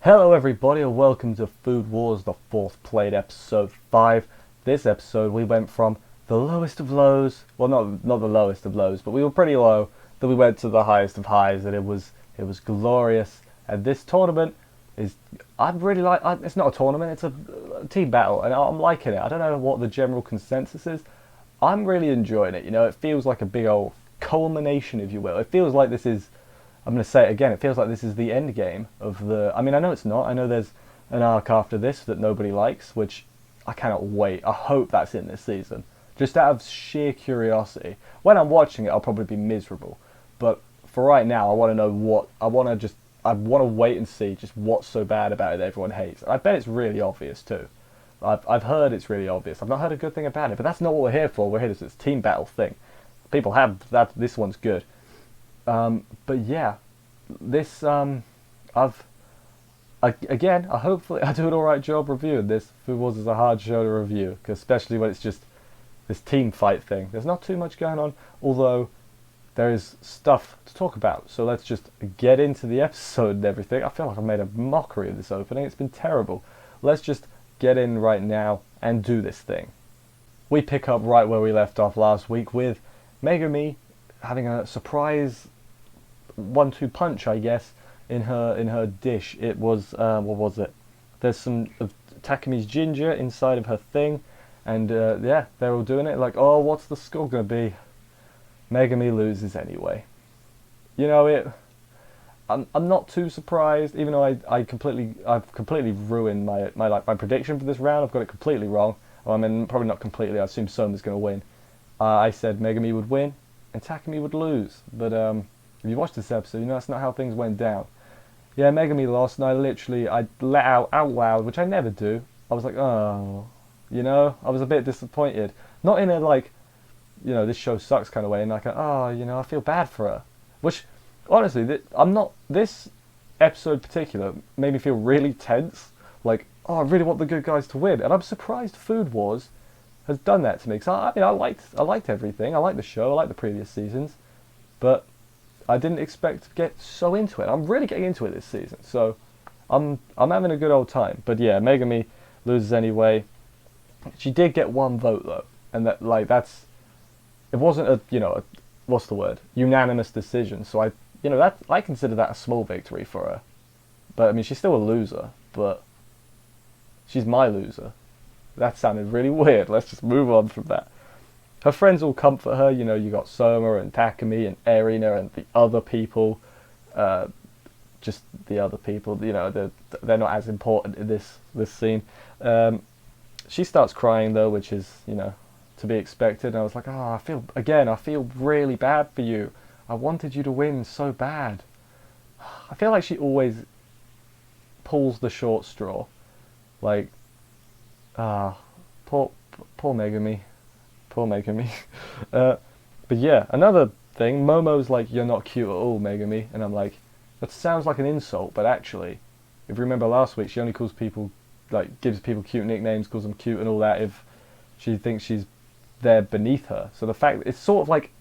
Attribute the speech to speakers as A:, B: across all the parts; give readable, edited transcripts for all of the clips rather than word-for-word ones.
A: Hello everybody and welcome to Food Wars, the fourth played episode 5. This episode we went from the lowest of lows, well not the lowest of lows, but we were pretty low, then we went to the highest of highs and it was glorious. And this tournament is, it's not a tournament, it's a team battle and I'm liking it. I don't know what the general consensus is. I'm really enjoying it, it feels like a big old culmination, if you will. It feels like this is, I'm going to say it again, it feels like this is the end game of the... I mean, I know it's not. I know there's an arc after this that nobody likes, which I cannot wait. I hope that's in this season. Just out of sheer curiosity. When I'm watching it, I'll probably be miserable. But for right now, I want to know what... I want to wait and see just what's so bad about it that everyone hates. I bet it's really obvious, too. I've heard it's really obvious. I've not heard a good thing about it, but that's not what we're here for. We're here for this team battle thing. People have that. This one's good. But yeah, this hopefully I do an alright job reviewing this. Food Wars is a hard show to review, especially when it's just this team fight thing. There's not too much going on, although there is stuff to talk about. So let's just get into the episode and everything. I feel like I've made a mockery of this opening. It's been terrible. Let's just get in right now and do this thing. We pick up right where we left off last week with Megumi having a surprise 1-2 punch, I guess, in her dish. It was what was it? There's some of Takemi's ginger inside of her thing, and yeah, they're all doing it. Like, oh, what's the score gonna be? Megumi loses anyway. I'm not too surprised, even though I've completely ruined my prediction for this round. I've got it completely wrong. Well, I mean, probably not completely. I assumed Soma's gonna win. I said Megumi would win and Takemi would lose, but if you watch this episode, that's not how things went down. Yeah, Megumi lost, and I let out loud, which I never do. I was like, oh, I was a bit disappointed. Not in a like, this show sucks kind of way, and like, I feel bad for her. Which, honestly, this episode in particular made me feel really tense. Like, oh, I really want the good guys to win, and I'm surprised Food Wars has done that to me. Because I liked everything. I liked the show. I liked the previous seasons, but I didn't expect to get so into it. I'm really getting into it this season, so I'm having a good old time. But yeah, Megumi loses anyway. She did get one vote though, and it wasn't a what's the word, unanimous decision. So I consider that a small victory for her. But I mean, she's still a loser, but she's my loser. That sounded really weird. Let's just move on from that. Her friends all comfort her, you got Soma and Takemi and Erina and the other people, just the other people, they're not as important in this scene. She starts crying though, which is, to be expected, and I was like, I feel really bad for you. I wanted you to win so bad. I feel like she always pulls the short straw. Like, poor Megumi. Poor Megumi. But yeah, another thing, Momo's like, you're not cute at all, Megumi. And I'm like, that sounds like an insult, but actually, if you remember last week, she only calls people, gives people cute nicknames, calls them cute and all that if she thinks she's there beneath her. So the fact, it's sort of like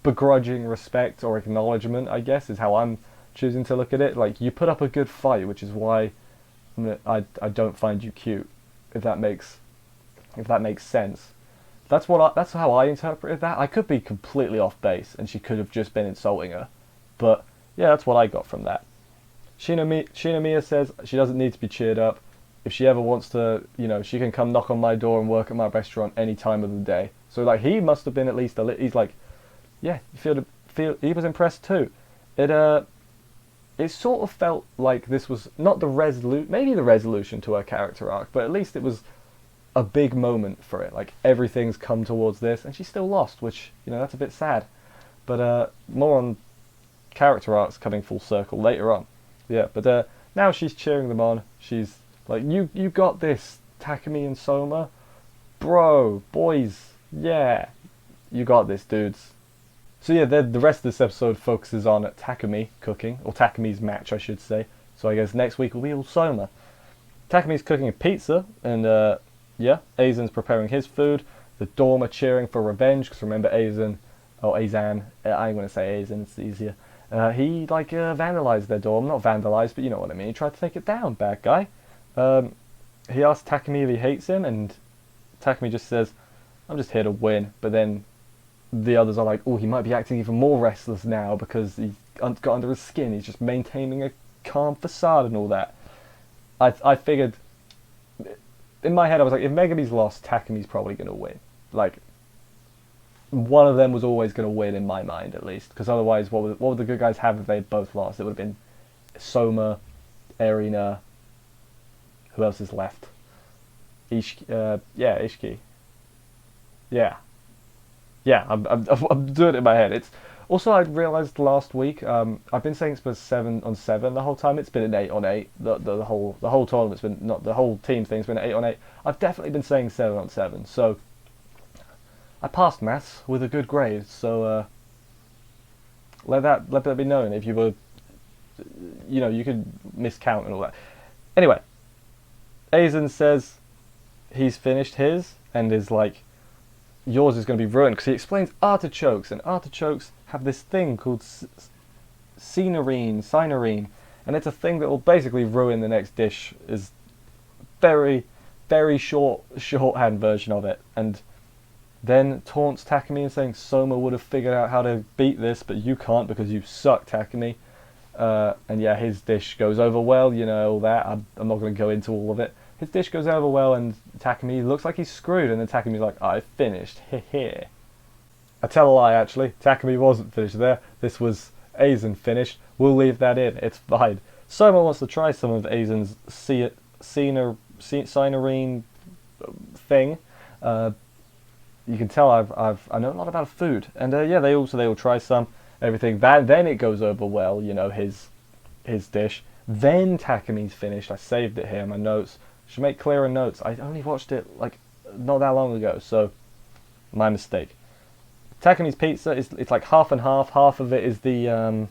A: begrudging respect or acknowledgement, I guess, is how I'm choosing to look at it. Like, you put up a good fight, which is why I don't find you cute, if that makes sense. That's how I interpreted that. I could be completely off base, and she could have just been insulting her. But yeah, that's what I got from that. Shinomiya says she doesn't need to be cheered up. If she ever wants to, she can come knock on my door and work at my restaurant any time of the day. So like, he must have been at least he's like, yeah, feel he was impressed too. It sort of felt like this was not maybe the resolution to her character arc, but at least it was a big moment for it. Like, everything's come towards this, and she still lost, which, that's a bit sad. But more on character arcs coming full circle later on. Yeah, but now she's cheering them on. She's like, you got this, Takemi and Soma. Bro, boys, yeah. You got this, dudes. So yeah, the rest of this episode focuses on Takemi cooking, or Takemi's match, I should say. So I guess next week will be all Soma. Takemi's cooking a pizza, and yeah, Aizen's preparing his food. The dorm are cheering for revenge, because remember Azan, I'm going to say Aizen, it's easier. he like vandalized their dorm. Not vandalized, but you know what I mean. He tried to take it down. Bad guy. He asked Takumi if he hates him, and Takumi just says, "I'm just here to win." But then the others are like, "Oh, he might be acting even more restless now because he got under his skin. He's just maintaining a calm facade and all that." I figured, in my head, I was like, if Megumi's lost, Takumi's probably going to win. Like, one of them was always going to win in my mind, at least. Because otherwise, what would the good guys have if they both lost? It would have been Soma, Erina. Who else is left? Ishiki. Yeah. I'm doing it in my head. It's also, I realised last week. I've been saying it's been 7-on-7 the whole time. It's been an 8-on-8. The whole tournament's been, not the whole team thing's been 8-on-8. I've definitely been saying 7-on-7. So I passed maths with a good grade. So let that be known if you were, you could miscount and all that. Anyway, Aizen says he's finished his and is like, yours is going to be ruined, because he explains artichokes, and artichokes have this thing called cinerine, and it's a thing that will basically ruin the next dish. Is very, very shorthand version of it, and then taunts Takumi and saying Soma would have figured out how to beat this, but you can't because you suck, Takumi. And yeah, his dish goes over well, all that. I'm not going to go into all of it. His dish goes over well, and Takumi looks like he's screwed, and then Takumi's like, I finished, heh. I tell a lie, actually. Takumi wasn't finished there. This was Aizen finished. We'll leave that in. It's fine. Soma wants to try some of Aizen's cinerine thing. You can tell I know a lot about food, and they all try some everything. Then it goes over well, his dish. Then Takumi's finished. I saved it here in my notes. Should make clearer notes. I only watched it like not that long ago, so my mistake. Takumi's pizza it's like half and half. Half of it is the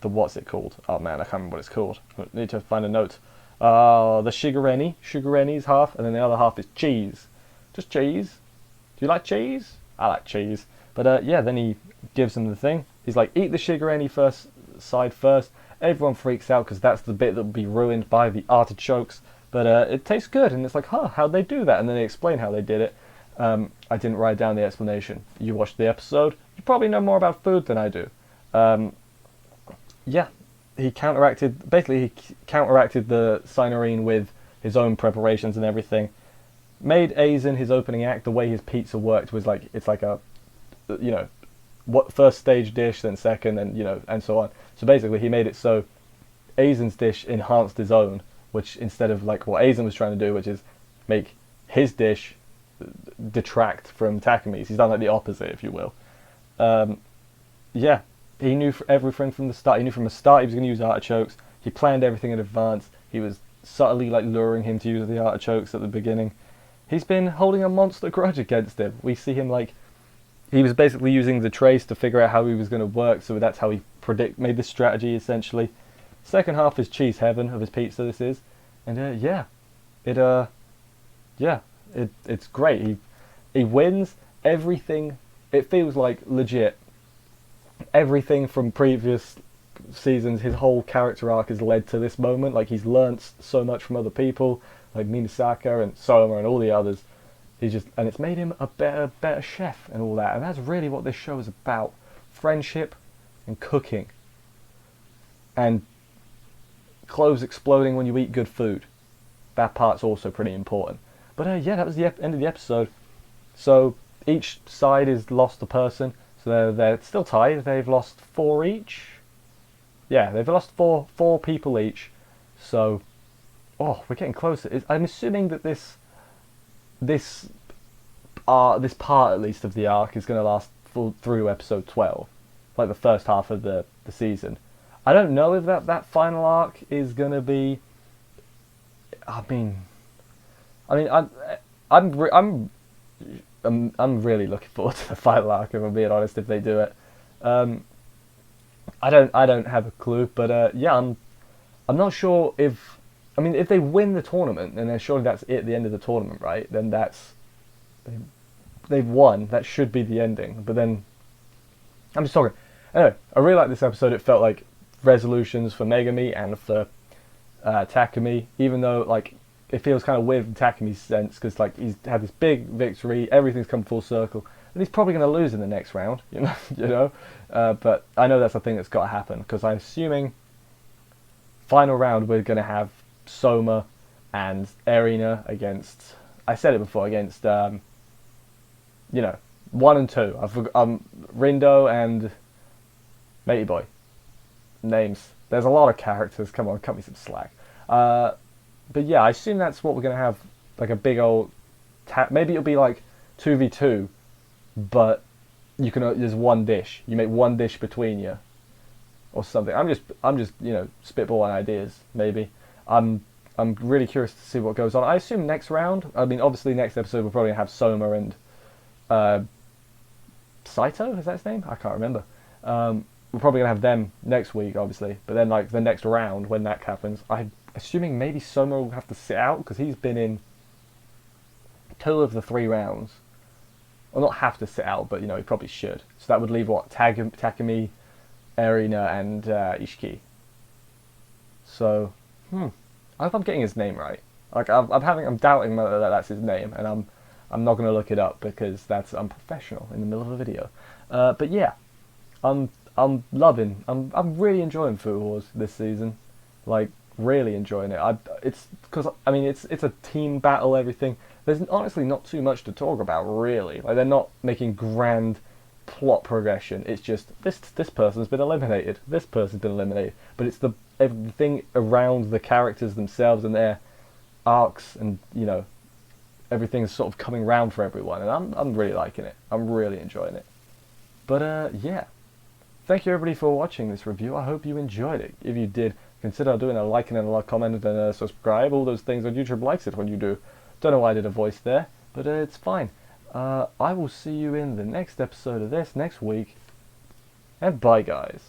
A: what's it called? Oh man, I can't remember what it's called. I need to find a note. The shigureni. Shigureni's half, and then the other half is cheese. Just cheese. Do you like cheese? I like cheese. But then he gives him the thing. He's like, eat the shigureni side first. Everyone freaks out because that's the bit that will be ruined by the artichokes. But it tastes good, and it's like, how'd they do that? And then they explain how they did it. I didn't write down the explanation. You watched the episode. You probably know more about food than I do. He counteracted the cinerine with his own preparations and everything. Made Aizen his opening act. The way his pizza worked was like, it's like a, what first stage dish, then second, and and so on. So basically, he made it so Aizen's dish enhanced his own, which instead of like what Aizen was trying to do, which is make his dish detract from Takumi's. He's done like the opposite, if you will. He knew everything from the start. He knew from the start he was going to use artichokes. He planned everything in advance. He was subtly like luring him to use the artichokes at the beginning. He's been holding a monster grudge against him. We see him like, he was basically using the trace to figure out how he was going to work, so that's how he made this strategy essentially. Second half is cheese heaven of his pizza, this is. And it's great. He wins everything. It feels like legit. Everything from previous seasons, his whole character arc has led to this moment. Like, he's learnt so much from other people, like Minasaka and Soma and all the others. And it's made him a better chef and all that. And that's really what this show is about. Friendship and cooking. And clothes exploding when you eat good food. That part's also pretty important. But that was the end of the episode. So each side has lost a person. So they're still tied. They've lost 4 each. Yeah, they've lost four people each. So, we're getting closer. I'm assuming that this part at least of the arc is going to last through episode 12, like the first half of the season. I don't know if that final arc is going to be. I'm really looking forward to the final arc, if I'm being honest, if they do it. I don't have a clue, but I'm not sure if they win the tournament, then surely that's it, the end of the tournament, right? Then they've won. That should be the ending. But then I'm just talking. Anyway, I really like this episode. It felt like resolutions for Megami and for Takumi, even though like it feels kind of weird in Takumi's sense because like he's had this big victory, everything's come full circle, and he's probably going to lose in the next round, But I know that's a thing that's got to happen because I'm assuming final round we're going to have Soma and Erina against. I said it before against 1 and 2. Rindo and Matey Boy. Names. There's a lot of characters. Come on, cut me some slack. But yeah, I assume that's what we're gonna have. Like a big old. Maybe it'll be like 2v2, but you can. There's one dish. You make one dish between you, or something. I'm just spitballing ideas. Maybe. I'm really curious to see what goes on. I assume next round. I mean, obviously next episode we'll probably have Soma and Saito. Is that his name? I can't remember. We're probably gonna have them next week, obviously. But then, like the next round, when that happens, I'm assuming maybe Soma will have to sit out because he's been in 2 of the 3 rounds. Well, not have to sit out, but he probably should. So that would leave what Takumi, Erina, and Ishiki. So, I hope I'm getting his name right. Like I'm doubting whether that's his name, and I'm not gonna look it up because that's unprofessional in the middle of a video. But yeah, I'm really enjoying Food Wars this season, like really enjoying it. It's because it's a team battle. Everything. There's honestly not too much to talk about really. Like they're not making grand plot progression. It's just this person's been eliminated. This person's been eliminated. But it's everything around the characters themselves and their arcs, and everything's sort of coming round for everyone. And I'm really liking it. I'm really enjoying it. But yeah. Thank you everybody for watching this review. I hope you enjoyed it. If you did, consider doing a like and a comment and a subscribe. All those things on YouTube likes it when you do. Don't know why I did a voice there, but it's fine. I will see you in the next episode of this next week. And bye guys.